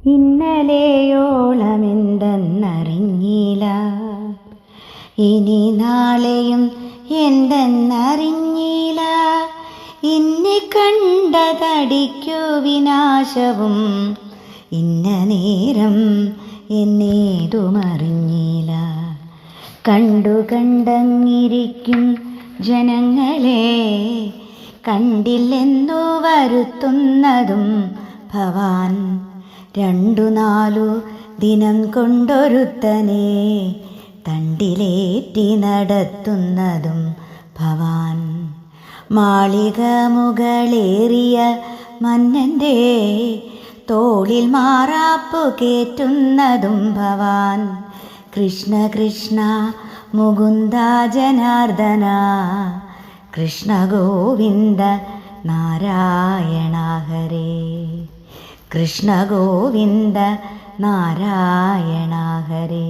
ഇന്നലെയോളമെന്തെന്നറിഞ്ഞില്ല, ഇനി നാളെയും എന്തെന്നറിഞ്ഞില്ല. ഇന്നെ കണ്ടതടിക്കു വിനാശവും, ഇന്ന നേരം എന്നേതുമറിഞ്ഞില്ല. കണ്ടു കണ്ടങ്ങിരിക്കും ജനങ്ങളെ, കണ്ടില്ലെന്നു വരുത്തുന്നതും ഭവാൻ. 2-4 ദിനം കൊണ്ടൊരുത്തനെ തണ്ടിലേറ്റി നടത്തുന്നതും ഭവാൻ. മാളിക മുകളേറിയ മന്നൻ്റെ തോളിൽ മാറാപ്പു കേറ്റുന്നതും ഭവാൻ. കൃഷ്ണ കൃഷ്ണ മുകുന്ദ ജനാർദ്ദന, കൃഷ്ണ ഗോവിന്ദ നാരായണ ഹരേ. കൃഷ്ണ ഗോവിന്ദ നാരായണ ഹരേ.